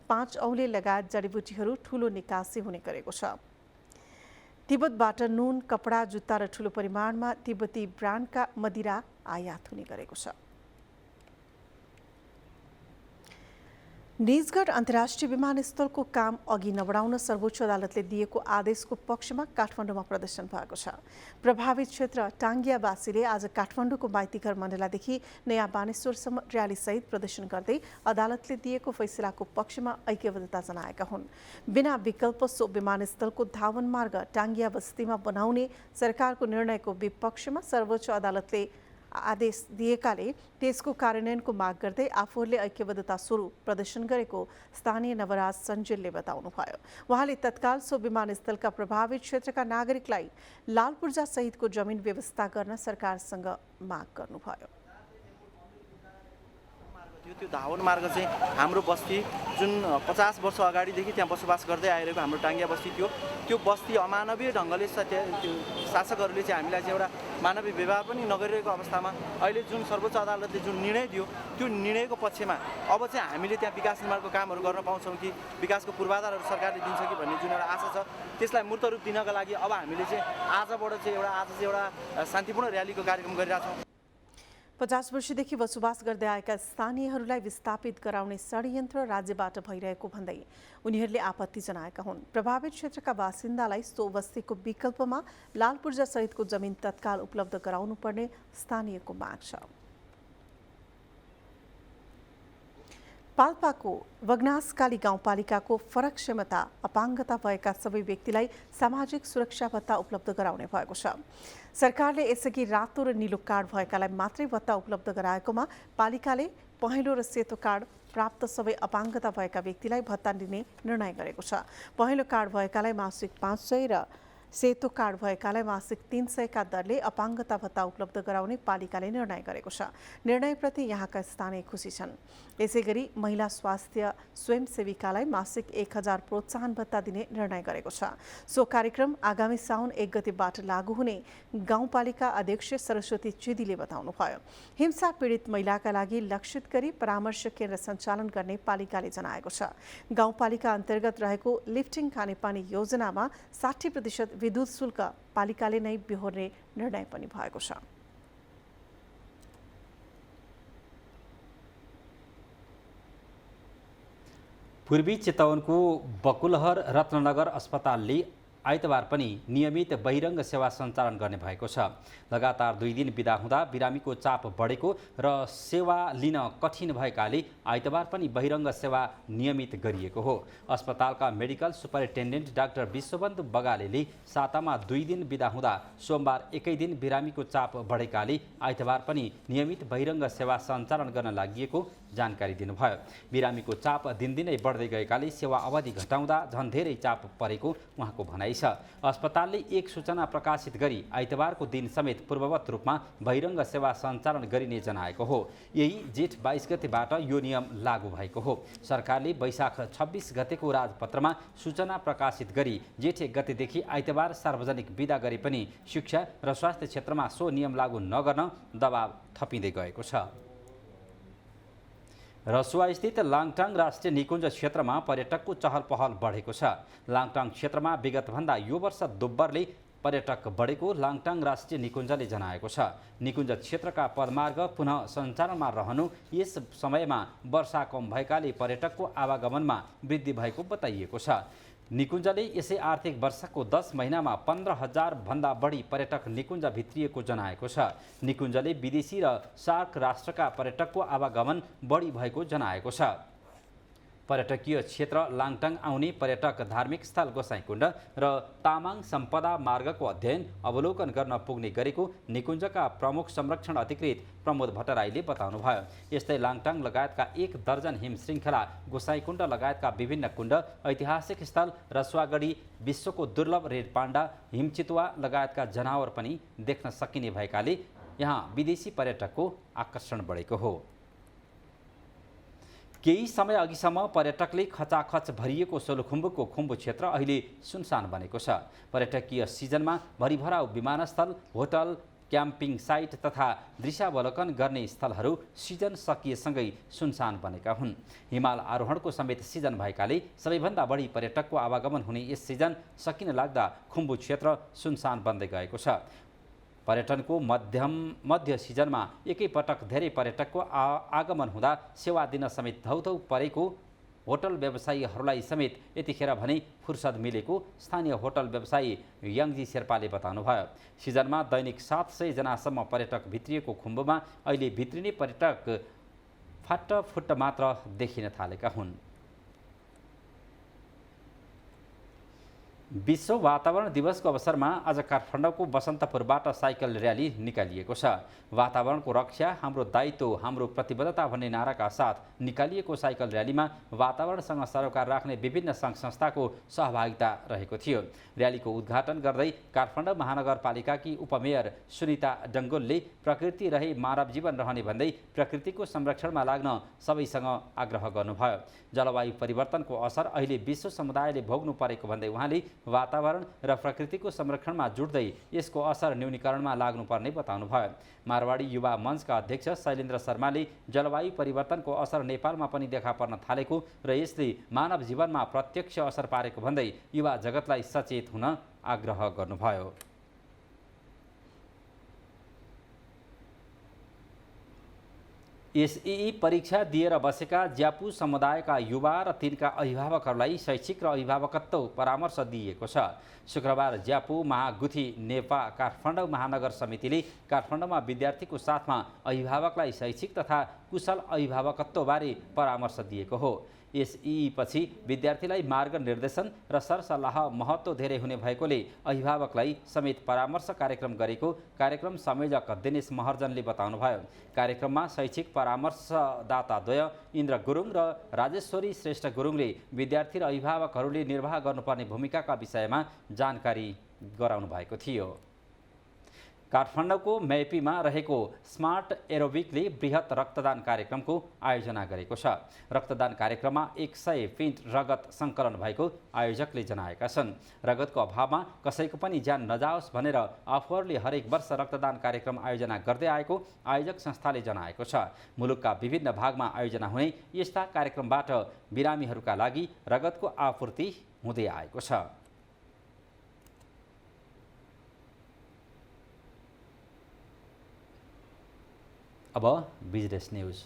5 औले लगायत जडीबुटीहरू ठूलो निकासी हुने गरेको छ। तिब्बतबाट नुन, कपडा, जुत्ता र ठूलो परिमाणमा तिब्बती ब्रान्डका मदिरा आयात हुने गरेको छ। निजगढ अन्तर्राष्ट्रिय विमानस्थलको काम अघि नबढाउन सर्वोच्च अदालतले दिएको आदेशको पक्षमा काठमाडौँमा प्रदर्शन भएको छ। प्रभावित क्षेत्र टाङ्गियावासीले आज काठमाडौँको माइतीघर मण्डलादेखि नयाँ बानेश्वरसम्म र्यालीसहित प्रदर्शन गर्दै अदालतले दिएको फैसलाको पक्षमा ऐक्यबद्धता जनाएका हुन्। बिना विकल्प सो विमानस्थलको धावन मार्ग टाङ्गिया बस्तीमा बनाउने सरकारको निर्णयको विपक्षमा सर्वोच्च अदालतले आदेश दिएकाले त्यसको कार्यान्वयनको माग गर्दै आफूहरूले ऐक्यबद्धता स्वरूप प्रदर्शन गरेको स्थानीय नवराज सञ्जेलले बताउनुभयो। उहाँले तत्काल सो विमानस्थलका प्रभावित क्षेत्रका नागरिकलाई लाल पूर्जा सहितको जमिन व्यवस्था गर्न सरकारसँग माग गर्नुभयो। त्यो धावन मार्ग चाहिँ हाम्रो बस्ती जुन 50 वर्ष अगाडिदेखि त्यहाँ बसोबास गर्दै आइरहेको हाम्रो टाङ्गिया बस्ती थियो, त्यो बस्ती अमानवीय ढङ्गले शासकहरूले चाहिँ हामीलाई चाहिँ एउटा मानवीय व्यवहार पनि नगरिरहेको अवस्थामा अहिले जुन सर्वोच्च अदालतले जुन निर्णय दियो त्यो निर्णयको पक्षमा अब चाहिँ हामीले त्यहाँ विकास निर्माणको कामहरू गर्न पाउँछौँ कि विकासको पूर्वाधारहरू सरकारले दिन्छ कि भन्ने जुन एउटा आशा छ त्यसलाई मूर्त रूप दिनका लागि अब हामीले चाहिँ आज चाहिँ एउटा शान्तिपूर्ण र्यालीको कार्यक्रम गरिरहेछौँ। 50 वर्षदेखि बसोबास गर्दै आएका स्थानीयहरूलाई विस्थापित गराउने षड्यन्त्र राज्यबाट भइरहेको भन्दै उनीहरूले आपत्ति जनाएका हुन्। प्रभावित क्षेत्रका बासिन्दालाई सो बस्तीको विकल्पमा लाल पूर्जा सहितको जमिन तत्काल उपलब्ध गराउनुपर्ने स्थानीयको माग छ। पाल्पाको वग्नासकाली गाउँपालिकाको फरक क्षमता अपाङ्गता भएका सबै व्यक्तिलाई सामाजिक सुरक्षा भत्ता उपलब्ध गराउने भएको छ। सरकारले यसअघि रातो र नीलो कार्ड भएकालाई मात्रै भत्ता उपलब्ध गराएकोमा पालिकाले पहेँलो र सेतो कार्ड प्राप्त सबै अपाङ्गता भएका व्यक्तिलाई भत्ता दिने निर्णय गरेको छ। पहेँलो कार्ड भएकालाई मासिक 500 र सेतो कार्ड भएकालाई मासिक 300 का दरले अपाङ्गता भत्ता उपलब्ध गराउने पालिकाले निर्णय गरेको छ। निर्णयप्रति यहाँका स्थानीय खुसी छन्। यसैगरी महिला स्वास्थ्य स्वयंसेविकालाई मासिक 1000 प्रोत्साहन भत्ता दिने निर्णय गरेको छ। सो कार्यक्रम आगामी साउन 1 गतेबाट लागू हुने गाउँपालिका अध्यक्ष सरस्वती चिदीले बताउनुभयो। हिंसा पीडित महिलाका लागि लक्षित गरी परामर्श केन्द्र सञ्चालन गर्ने पालिकाले जनाएको छ। गाउँपालिका अन्तर्गत रहेको लिफ्टिङ खानेपानी योजनामा 60% विद्युत शुल्क पालिकाले नै बिहोर्ने निर्णय पनि भएको छ। पूर्वी चितवनको बकुलहर रत्ननगर अस्पतालले आइतबार पनि नियमित बहिरङ्ग सेवा सञ्चालन गर्ने भएको छ। लगातार 2 दिन बिदा हुँदा बिरामीको चाप बढेको र सेवा लिन कठिन भएकाले आइतबार पनि बहिरङ्ग सेवा नियमित गरिएको हो। अस्पतालका मेडिकल सुपरिन्टेन्डेन्ट डाक्टर विश्वबन्धु बगालेले सातामा 2 दिन बिदा हुँदा सोमबार एकै दिन बिरामीको चाप बढेकाले आइतबार पनि नियमित बहिरङ्ग सेवा सञ्चालन गर्न लागि जानकारी दिनुभयो। बिरामीको चाप दिनदिनै बढ्दै गएकाले सेवा अवधि घटाउँदा झन् धेरै चाप परेको उहाँको भनाइ छ। अस्पतालले एक सूचना प्रकाशित गरी आइतबारको दिन समेत पूर्ववत रूपमा बहिरङ्ग सेवा सञ्चालन गरिने जनाएको हो। यही जेठ 22 गतेबाट यो नियम लागू भएको हो। सरकारले वैशाख 26 गतेको राजपत्रमा सूचना प्रकाशित गरी जेठ 1 गतेदेखि आइतबार सार्वजनिक बिदा गरे पनि शिक्षा र स्वास्थ्य क्षेत्रमा सो नियम लागू नगर्न दबाव थपिँदै गएको छ। रसुवास्थित लाङटाङ राष्ट्रिय निकुञ्ज क्षेत्रमा पर्यटकको चहल पहल बढेको छ। लाङटाङ क्षेत्रमा विगतभन्दा यो वर्ष दोब्बरले पर्यटक बढेको लाङटाङ राष्ट्रिय निकुञ्जले जनाएको छ। निकुञ्ज क्षेत्रका पदमार्ग पुनः सञ्चालनमा रहनु यस समयमा वर्षा कम भएकाले पर्यटकको आवागमनमा वृद्धि भएको बताइएको छ। निकुञ्जले यसै आर्थिक वर्षको 10 महिनामा 15,000 भन्दा बढी पर्यटक निकुञ्ज भित्रिएको जनाएको छ। निकुञ्जले विदेशी र सार्क राष्ट्रका पर्यटकको आवागमन बढी भएको जनाएको छ। पर्यटकीय क्षेत्र लाङटाङ आउने पर्यटक धार्मिक स्थल गोसाइँकुण्ड र तामाङ सम्पदा मार्गको अध्ययन अवलोकन गर्न पुग्ने गरेको निकुञ्जका प्रमुख संरक्षण अधिकृत प्रमोद भट्टराईले बताउनुभयो। यस्तै लाङटाङ लगायतका 1 दर्जन हिम श्रृङ्खला गोसाइँकुण्ड लगायतका विभिन्न कुण्ड ऐतिहासिक स्थल रसुवागढी विश्वको दुर्लभ रेड पाण्डा हिमचितुवा लगायतका जनावर पनि देख्न सकिने भएकाले यहाँ विदेशी पर्यटकको आकर्षण बढेको हो। केही समय अघिसम्म पर्यटकले खचाखच भरिएको सोलुखुम्बुको खुम्बु क्षेत्र अहिले सुनसान बनेको छ। पर्यटकीय सिजनमा भरिभराउ विमानस्थल, होटल, क्याम्पिङ साइट तथा दृश्यावलोकन गर्ने स्थलहरू सिजन सकिएसँगै सुनसान बनेका हुन्। हिमाल आरोहणको समेत सिजन भएकाले सबैभन्दा बढी पर्यटकको आवागमन हुने यस सिजन सकिन लाग्दा खुम्बु क्षेत्र सुनसान बन्दै गएको छ। पर्यटनको मध्य सिजनमा एकैपटक धेरै पर्यटकको आगमन हुँदा सेवा दिन समेत धौधौ परेको होटल व्यवसायीहरूलाई समेत यतिखेर भने फुर्सद मिलेको स्थानीय होटल व्यवसायी याङजी शेर्पाले बताउनुभयो। सिजनमा दैनिक 700 जनासम्म पर्यटक भित्रिएको खुम्बुमा अहिले भित्रिने पर्यटक फाटफुट्ट मात्र देखिन थालेका हुन्। विश्व वातावरण दिवसको अवसरमा आज काठमाडौँको बसन्तपुरबाट साइकल र्याली निकालिएको छ। वातावरणको रक्षा हाम्रो दायित्व, हाम्रो प्रतिबद्धता भन्ने नाराका साथ निकालिएको साइकल र्यालीमा वातावरणसँग सरोकार राख्ने विभिन्न सङ्घ संस्थाको सहभागिता रहेको थियो। र्यालीको उद्घाटन गर्दै काठमाडौँ महानगरपालिकाकी उपमेयर सुनिता डङ्गोलले प्रकृति रहे मानव जीवन रहने भन्दै प्रकृतिको संरक्षणमा लाग्न सबैसँग आग्रह गर्नुभयो। जलवायु परिवर्तनको असर अहिले विश्व समुदायले भोग्नु परेको भन्दै उहाँले वातावरण र प्रकृतिको संरक्षणमा जुट्दै यसको असर न्यूनीकरणमा लाग्नुपर्ने बताउनुभयो। मारवाडी युवा मञ्चका अध्यक्ष शैलेन्द्र शर्माले जलवायु परिवर्तनको असर नेपालमा पनि देखा पर्न थालेको र यसले मानव जीवनमा प्रत्यक्ष असर पारेको भन्दै युवा जगतलाई सचेत हुन आग्रह गर्नुभयो। एसईई परीक्षा दिएर बसेका ज्यापु समुदायका युवा र तिनका अभिभावकहरूलाई शैक्षिक र अभिभावकत्व परामर्श दिइएको छ। शुक्रबार ज्यापु महागुठी नेपा काठमाडौँ महानगर समितिले काठमाडौँमा विद्यार्थीको साथमा अभिभावकलाई शैक्षिक तथा कुशल अभिभावकत्वबारे परामर्श दिएको हो। एसईई पछि विद्यार्थीलाई मार्गनिर्देशन र सरसल्लाह महत्त्व धेरै हुने भएकोले अभिभावकलाई समेत परामर्श कार्यक्रम गरेको कार्यक्रम संयोजक दिनेश महर्जनले बताउनुभयो। कार्यक्रममा शैक्षिक परामर्शदाताद्वय इन्द्र गुरुङ र राजेश्वरी श्रेष्ठ गुरुङले विद्यार्थी र अभिभावकहरूले निर्वाह गर्नुपर्ने भूमिकाका विषयमा जानकारी गराउनु भएको थियो। काठमाडौँको मैपीमा रहेको स्मार्ट एरोबिकले बृहत रक्तदान कार्यक्रमको आयोजना गरेको छ। रक्तदान कार्यक्रममा 100 पिन्ट रगत सङ्कलन भएको आयोजकले जनाएका छन्। रगतको अभावमा कसैको पनि ज्यान नजाओस् भनेर आफूहरूले हरेक वर्ष रक्तदान कार्यक्रम आयोजना गर्दै आएको आयोजक संस्थाले जनाएको छ। मुलुकका विभिन्न भागमा आयोजना हुने यस्ता कार्यक्रमबाट बिरामीहरूका लागि रगतको आपूर्ति हुँदै आएको छ। अब बिजनेस न्यूज।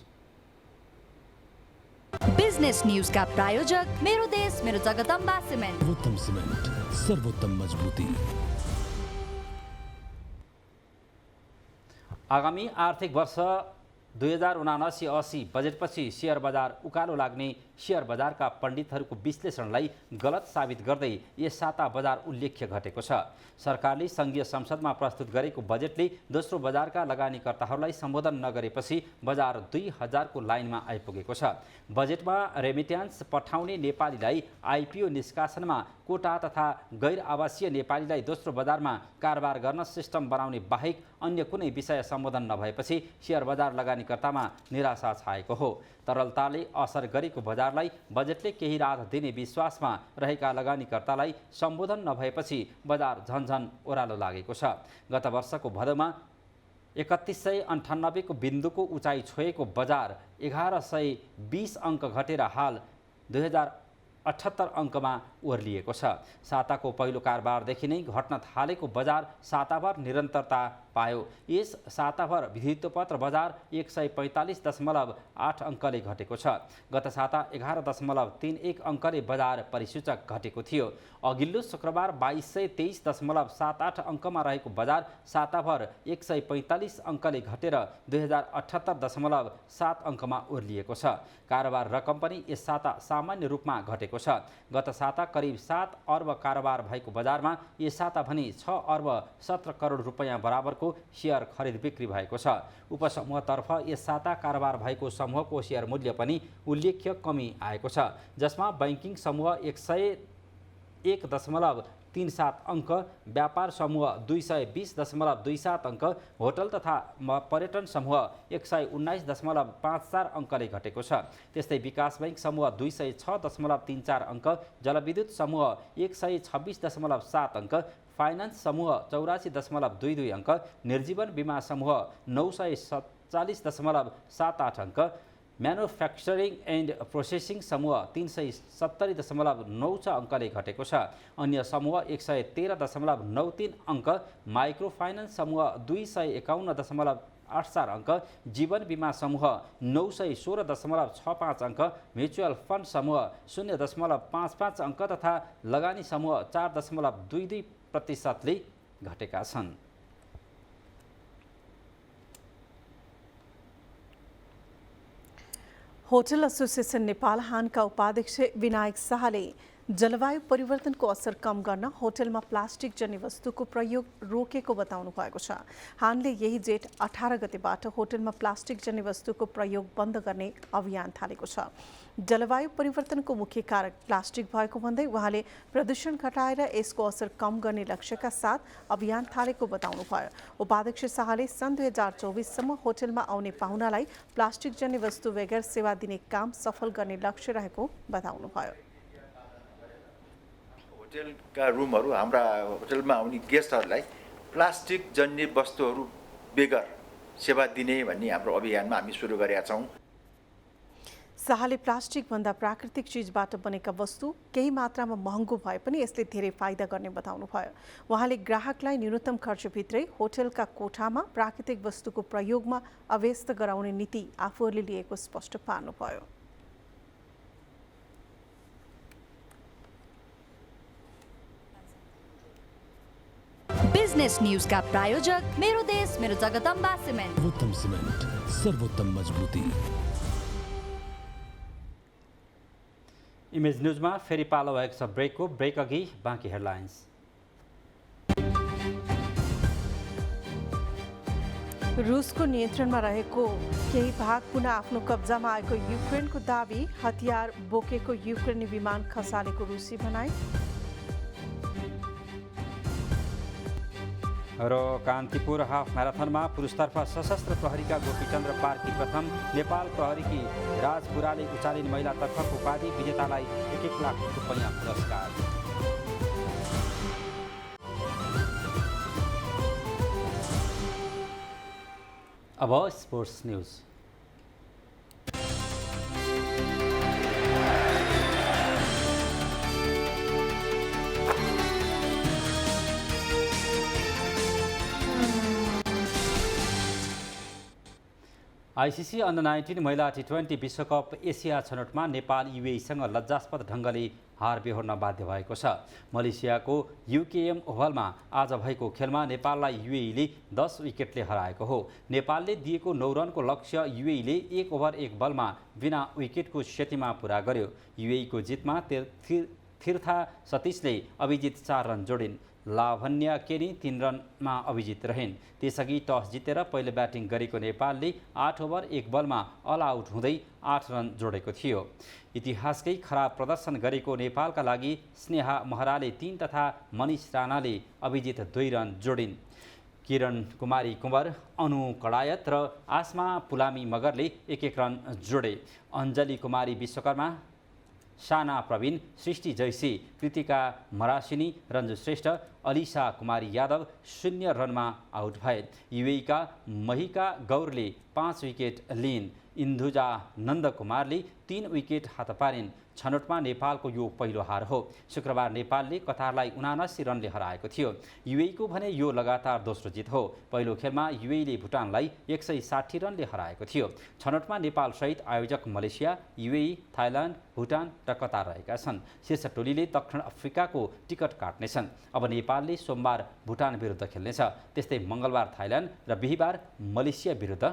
बिजनेस न्यूज का प्रायोजक मेरो देश मेरो जगदम्बा सिमेन्ट। सर्वोत्तम सिमेन्ट, सर्वोत्तम मजबूती। आगामी आर्थिक वर्ष 2079-80 बजेटपछि शेयर बजार उकालो लाग्ने शेयर बजारका पण्डितहरूको विश्लेषणलाई गलत साबित गर्दै यस साता बजार उल्लेख्य घटेको छ। सरकारले सङ्घीय संसदमा प्रस्तुत गरेको बजेटले दोस्रो बजारका लगानीकर्ताहरूलाई सम्बोधन नगरेपछि बजार 2000 को लाइनमा आइपुगेको छ। बजेटमा रेमिट्यान्स पठाउने नेपालीलाई आइपिओ निष्कासनमा कोटा तथा गैर आवासीय नेपालीलाई दोस्रो बजारमा कारोबार गर्न सिस्टम बनाउने बाहेक अन्य कुनै विषय सम्बोधन नभएपछि शेयर बजार लगानीकर्तामा निराशा छाएको हो। तरलताले असर गरेको बजारलाई बजेटले केही राहत दिने विश्वासमा रहेका लगानीकर्तालाई सम्बोधन नभएपछि बजार झन्झन ओह्रालो लागेको छ। गत वर्षको भदौमा 3198 को बिन्दुको उचाइ छोएको बजार 1120 अङ्क घटेर हाल 2078 अङ्कमा ओर्लिएको छ। साताको पहिलो कारोबारदेखि नै घट्न थालेको बजार साताभर निरन्तरता पायो। यस साताभर विद्युतपत्र बजार 145.8 अङ्कले घटेको छ। गत साता 11.31 अङ्कले बजार परिसूचक घटेको थियो। अघिल्लो शुक्रबार 2223.78 अङ्कमा रहेको बजार साताभर 145 अङ्कले घटेर 2078.7 अङ्कमा ओर्लिएको छ। कारोबार रकम पनि यस साता सामान्य रूपमा घटेको छ। गत साता करिब 7 अर्ब कारोबार भएको बजारमा यस साता भने 6 अर्ब 17 करोड रुपैयाँ बराबरको शेयर खरिद बिक्री भएको छ। उपसमूहतर्फ यस साता कारोबार भएको समूहको शेयर मूल्य पनि उल्लेख्य कमी आएको छ, जसमा बैंकिङ समूह 101.37 अङ्क, व्यापार समूह 220.27 अङ्क, होटल तथा पर्यटन समूह 119.54 अङ्कले घटेको छ। त्यस्तै विकास बैंक समूह 206.34 अङ्क, जलविद्युत समूह 126.7 अङ्क, फाइनान्स समूह 84.22 अङ्क, निर्जीवन बीमा समूह 947.78 अङ्क, म्यानुफ्याक्चरिङ एन्ड प्रोसेसिङ समूह 370.96 अङ्कले घटेको छ। अन्य समूह 113.93 अङ्क, माइक्रो फाइनान्स समूह 251.84 अङ्क, जीवन बीमा समूह 916.65 अङ्क, म्युचुअल फन्ड समूह 0.55 अङ्क तथा लगानी समूह 4.22% घटेका छन्। होटल एसोसिएसन नेपाल हानका उपाध्यक्ष विनायक शाहले जलवायु परिवर्तनको असर कम गर्न होटलमा प्लास्टिक जन्य वस्तुको प्रयोग रोकेको बताउनु भएको छ। हानले यही जेठ 18 गतेबाट होटलमा प्लास्टिक जन्य वस्तुको प्रयोग बन्द गर्ने अभियान थालेको छ। जलवायु परिवर्तनको मुख्य कारक प्लास्टिक भएको भन्दै उहाँले प्रदूषण घटाएर यसको असर कम गर्ने लक्ष्यका साथ अभियान थालेको बताउनुभयो। उपाध्यक्ष शाहले सन् 2024सम्म होटलमा आउने पाहुनालाई प्लास्टिक जन्य वस्तु बगैर सेवा दिने काम सफल गर्ने लक्ष्य रहेको बताउनुभयो। होटलका रुमहरू हाम्रा होटलमा आउने गेस्टहरूलाई प्लास्टिक जन्य वस्तुहरू बेगर सेवा दिने भन्ने हाम्रो अभियानमा हामी सुरु गरेका छौँ। शाहले प्लास्टिक भन्दा प्राकृतिक चीजबाट बनेका वस्तु केही मात्रामा महँगो भए पनि यसले धेरै फाइदा गर्ने बताउनुभयो। उहाँले ग्राहकलाई न्यूनतम खर्चभित्रै होटलका कोठामा प्राकृतिक वस्तुको प्रयोगमा अभ्यस्त गराउने नीति आफूहरूले लिएको स्पष्ट पार्नुभयो। बिजनेस न्यूज का प्रायोजक मेरो देश मेरो जगदम्बा सिमेन्ट। सर्वोत्तम सिमेन्ट, सर्वोत्तम मजबुती। इमेज न्यूजमा फेरि पालो भएको छ ब्रेकको। ब्रेक अघि बाँकी हेडलाइन्स। रुसको नियन्त्रणमा रहेको केही भाग पुनः आफ्नो कब्जामा आएको युक्रेनको दाबी। हतियार बोकेको युक्रेनी विमान खसालेको रुसी भनाई। र कान्तिपुर हाफ म्याराथनमा पुरुषतर्फ सशस्त्र प्रहरीका गोपीचन्द्र पार्की प्रथम। नेपाल प्रहरीकी राजपुराले उचालिन महिलातर्फको उपाधि। विजेतालाई 1 लाख रुपैयाँ पुरस्कार। अब स्पोर्ट्स न्यूज। आइसिसी अन्डर 19 महिला T20 विश्वकप एसिया छनौटमा नेपाल युएईसँग लज्जास्पद ढङ्गले हार बेहोर्न बाध्य भएको छ। मलेसियाको युकेएम ओभलमा आज भएको खेलमा नेपाललाई युएईले 10 विकेटले हराएको हो। नेपालले दिएको 9 रनको लक्ष्य युएईले 1 ओभर 1 बलमा बिना विकेटको क्षतिमा पुरा गर्यो। युएईको जितमा तीर्था सतीशले अभिजित 4 रन जोडिन्। लाभन्या केनी 3 रनमा अभिजित रहिन्। त्यसअघि टस जितेर पहिले ब्याटिङ गरेको नेपालले 8 ओभर 1 बलमा अल आउट हुँदै 8 रन जोडेको थियो। इतिहासकै खराब प्रदर्शन गरेको नेपालका लागि स्नेहा महराले 3 तथा मनिष राणाले अभिजित 2 रन जोडिन्। किरण कुमारी कुँवर, अनु कडायत र आसमा पुलामी मगरले 1-1 रन जोडे। अञ्जली कुमारी विश्वकर्मा, साना प्रवीण, सृष्टि जैसी, कृतिका मरासिनी, रञ्जु श्रेष्ठ, अलिसा कुमारी यादव 0 रनमा आउट भए। युएईका महिका गौरले 5 विकेट लिइन्। इन्दुजा नन्दकुमारले 3 विकेट हात पारिन्। छनौटमा नेपालको यो पहिलो हार हो। शुक्रबार नेपालले कतारलाई 79 रनले हराएको थियो। युएईको भने यो लगातार दोस्रो जित हो। पहिलो खेलमा युएईले भुटानलाई 160 रनले हराएको थियो। छनौटमा नेपालसहित आयोजक मलेसिया, युएई, थाइल्यान्ड, भुटान र कतार रहेका छन्। शीर्ष टोलीले दक्षिण अफ्रिकाको टिकट काट्नेछन्। अब नेपालले सोमबार भुटान विरुद्ध खेल्नेछ। त्यस्तै मङ्गलबार थाइल्यान्ड र बिहिबार मलेसिया विरुद्ध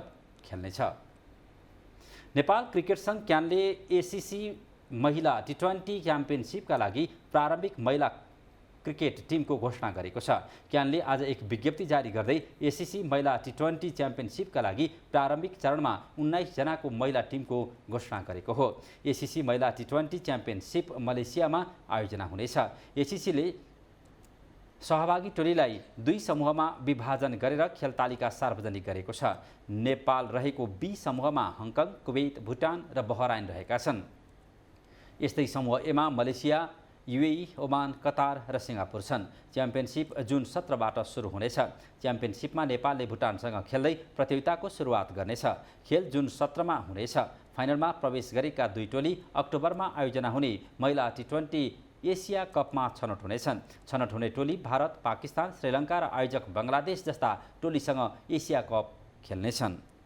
खेल्नेछ। नेपाल क्रिकेट सङ्घ क्यानले एसिसी महिला T20 च्याम्पियनसिपका लागि प्रारम्भिक महिला क्रिकेट टिमको घोषणा गरेको छ। क्यानले आज एक विज्ञप्ति जारी गर्दै एसिसी महिला T20 च्याम्पियनसिपका लागि प्रारम्भिक चरणमा 19 जनाको महिला टिमको घोषणा गरेको हो। एसिसी महिला T20 च्याम्पियनसिप मलेसियामा आयोजना हुनेछ। एसिसीले सहभागी टोलीलाई 2 समूहमा विभाजन गरेर खेल तालिका सार्वजनिक गरेको छ। नेपाल रहेको B समूहमा हङकङ, कुवेत, भुटान र बहराइन रहेका छन्। यस्तै समूह एमा मलेसिया, युएई, ओमान, कतार र सिङ्गापुर छन्। च्याम्पियनसिप जुन 17बाट सुरु हुनेछ। च्याम्पियनसिपमा नेपालले भुटानसँग खेल्दै प्रतियोगिताको सुरुवात गर्नेछ। खेल जुन 17मा हुनेछ। फाइनलमा प्रवेश गरेका 2 टोली अक्टोबरमा आयोजना हुने महिला T20 एसिया कपमा छनौट हुनेछन्। छनौट हुने टोली भारत, पाकिस्तान, श्रीलङ्का र आयोजक बङ्गलादेश जस्ता टोलीसँग एसिया कप खेल्नेछन्।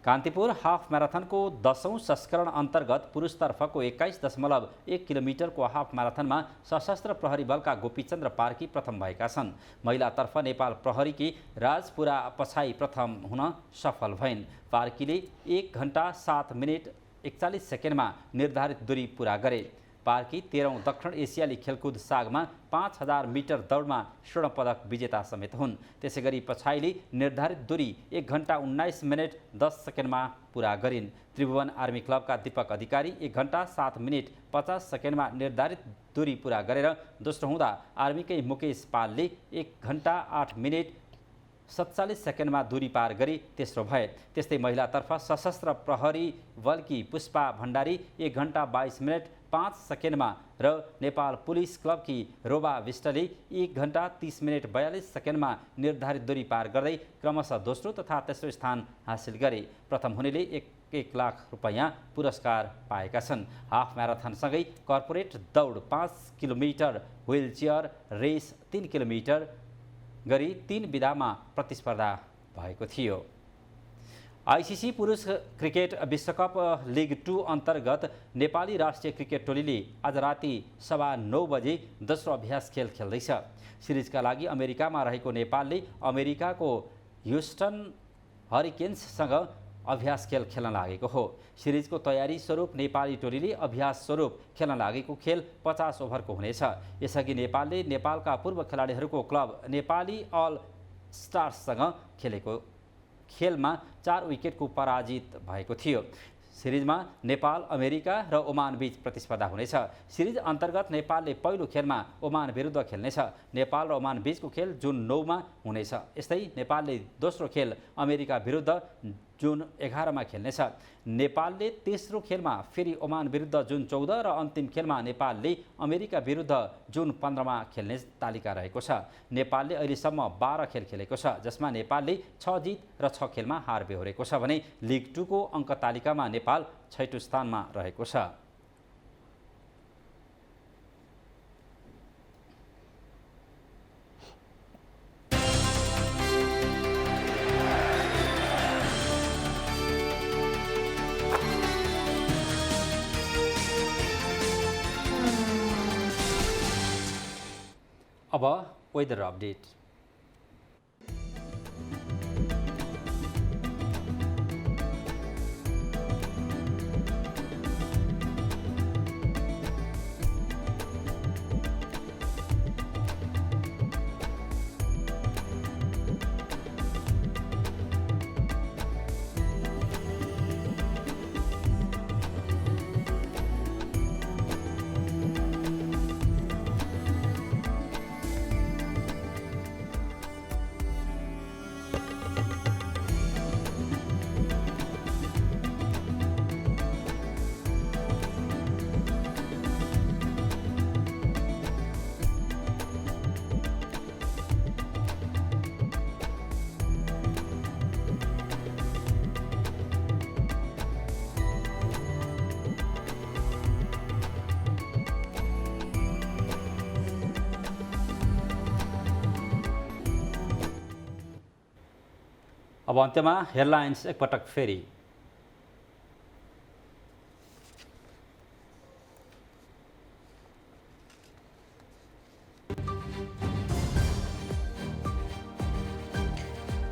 कान्तिपुर हाफ म्याराथनको 10औं संस्करण अन्तर्गत पुरुषतर्फको 21.1 किलोमिटरको हाफ म्याराथनमा सशस्त्र प्रहरी बलका गोपीचन्द्र पार्की प्रथम भएका छन्। महिलातर्फ नेपाल प्रहरीकी राजपुरा पछाइ प्रथम हुन सफल भइन्। पार्कीले 1 घण्टा 7 मिनेट 41 सेकेन्डमा निर्धारित दूरी पुरा गरे। पार्की 13औं दक्षिण एसियाली खेलकुद सागमा 5000 मिटर दौडमा स्वर्ण पदक विजेता समेत हुन्। त्यसैगरी पछाइली निर्धारित दूरी 1 घण्टा 19 मिनट 10 सेकेन्डमा पुरा गरिन्। त्रिभुवन आर्मी क्लबका दीपक अधिकारी 1 घण्टा 7 मिनट 50 सेकेन्डमा निर्धारित दूरी पुरा गरेर दोस्रो हुँदा आर्मीकै मुकेश पालले 1 घण्टा 8 मिनट 47 सेकेन्डमा दूरी पार गरी तेस्रो भए। त्यस्तै महिलातर्फ सशस्त्र प्रहरी बलकी पुष्पा भण्डारी 1 घण्टा 22 मिनट 5 सेकेन्डमा र नेपाल पुलिस क्लबकी रोबा विष्टले 1 घण्टा 30 मिनट 42 सेकेन्डमा निर्धारित दूरी पार गर्दै क्रमशः दोस्रो तथा तेस्रो स्थान हासिल गरे। प्रथम हुनेले 1 लाख रुपैयाँ पुरस्कार पाएका छन्। हाफ म्याराथनसँगै कर्पोरेट दौड 5 किलोमिटर, व्हिलचेयर रेस 3 किलोमिटर गरी 3 विधामा प्रतिस्पर्धा भएको थियो। आइसिसी पुरुष क्रिकेट विश्वकप लिग 2 अन्तर्गत नेपाली राष्ट्रिय क्रिकेट टोलीले आज राति 9:15 बजे दोस्रो अभ्यास खेल खेल्दैछ। सिरिजका लागि अमेरिकामा रहेको नेपालले अमेरिकाको ह्युस्टन हरिकेन्ससँग अभ्यास खेल खेल्न लागेको हो। सिरिजको तयारी स्वरूप नेपाली टोलीले अभ्यास स्वरूप खेल्न लागेको खेल 50 ओभरको हुनेछ। यसअघि नेपालले नेपालका पूर्व खेलाडीहरूको क्लब नेपाली अल स्टार्ससँग खेलेको खेलमा 4 विकेटको पराजित भएको थियो। सिरिजमा नेपाल, अमेरिका र ओमान बीच प्रतिस्पर्धा हुनेछ। सिरिज अन्तर्गत नेपालले पहिलो खेलमा ओमान विरुद्ध खेल्नेछ। नेपाल र ओमान बीचको खेल जुन 9 मा हुनेछ। यस्तै नेपालले दोस्रो खेल अमेरिका विरुद्ध जुन 11 मा खेल्नेछ। नेपालले तेस्रो खेलमा फेरि ओमान विरुद्ध जुन 14 र अन्तिम खेलमा नेपालले अमेरिका विरुद्ध जुन 15 मा खेल्ने तालिका रहेको छ। नेपालले अहिलेसम्म 12 खेल खेलेको छ, जसमा नेपालले 6 जित र 6 खेलमा हार बेहोरेको छ भने लिग 2 को अङ्क तालिकामा नेपाल 6औं स्थानमा रहेको छ। अब वेदर अपडेट। अब अन्त्यमा हेडलाइन्स एकपटक फेरि।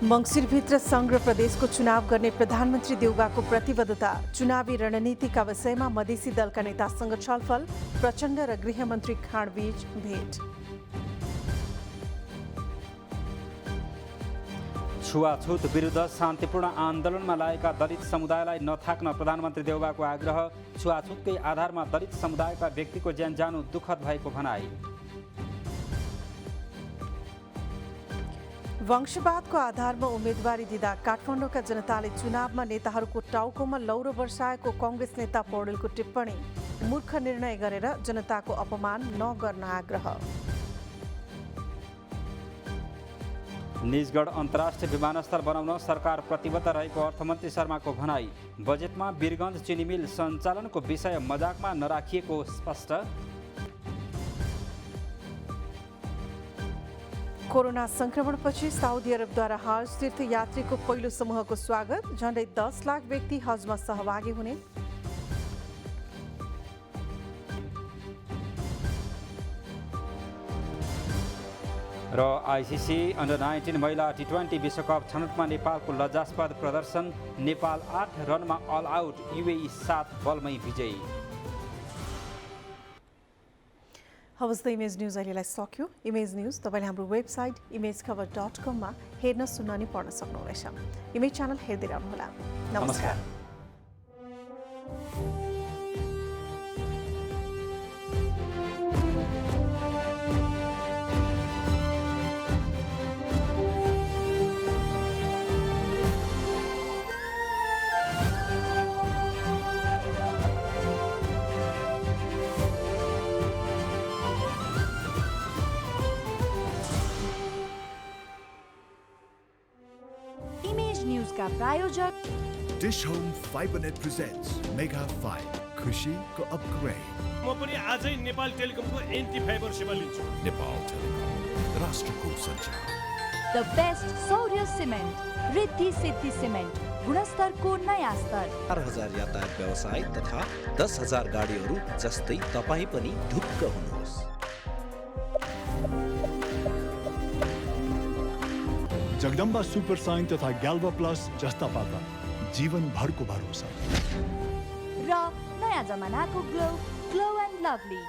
मङ्सिरभित्र सङ्घ र प्रदेशको चुनाव गर्ने प्रधानमन्त्री देउवाको प्रतिबद्धता। चुनावी रणनीतिका विषयमा मधेसी दलका नेतासँग छलफल। प्रचण्ड र गृहमन्त्री खाँडबीच भेट। छुवाछुत विरुद्ध शान्तिपूर्ण आन्दोलनमा लागेका दलित समुदायलाई नथाक्न प्रधानमन्त्री देउवाको आग्रह। छुवाछुतकै आधारमा दलित समुदायका व्यक्तिको ज्यान जानु दुःखद भएको भनाई। वंशवादको आधारमा उम्मेदवारी दिँदा काठमाडौँका जनताले चुनावमा नेताहरूको टाउकोमा लौरो वर्षाएको कङ्ग्रेस नेता पौडेलको टिप्पणी। मूर्ख निर्णय गरेर जनताको अपमान नगर्न आग्रह। निजगढ अन्तर्राष्ट्रिय विमानस्थल बनाउन सरकार प्रतिबद्ध रहेको अर्थमन्त्री शर्माको भनाई। बजेटमा वीरगञ्ज चिनी मिल सञ्चालनको विषय मजाकमा नराखिएको स्पष्ट। कोरोना संक्रमणपछि साउदी अरबद्वारा हज तीर्थयात्रीको पहिलो समूहको स्वागत। झण्डै 10 लाख व्यक्ति हजमा सहभागी हुने। र आइसिसी अन्डर-19 महिला टी20 विश्वकप छनौटमा नेपालको लज्जास्पद प्रदर्शन। नेपाल 8 रनमा अल आउट, युएई 7 बलमै विजयी। हवस् त इमेज न्युज अहिलेलाई सक्यो। इमेज न्युज तपाईँले हाम्रो वेबसाइट imagekhabar.com मा हेर्न सुन्न अनि पढ्न सक्नुहुनेछ। इमेज च्यानल हेर्दै रहनुहोला। नमस्कार। न्यूज का प्रायोजक dish home Fibernet presents mega 5 खुसीको अपग्रेड। म पनि आजै नेपाल टेलिकमको एन्टी फाइबर सेवा लिन्छु। नेपाल टेलिकम राष्ट्रको सञ्चार। द बेस्ट सौर्य सिमेन्ट, रिद्धि सिद्धि सिमेन्ट, गुणस्तरको नयाँ स्तर। 4000 यातायात व्यवसाय तथा 10,000 गाडीहरू जस्तै तपाईँ पनि ढुक्क हुनुहोस्। जगदम्बा सुपर साइन तथा ग्याल्वा प्लस जस्ता पाता जीवनभरको भरोसा र नयाँ जमानाको ग्लो एन्ड लभली।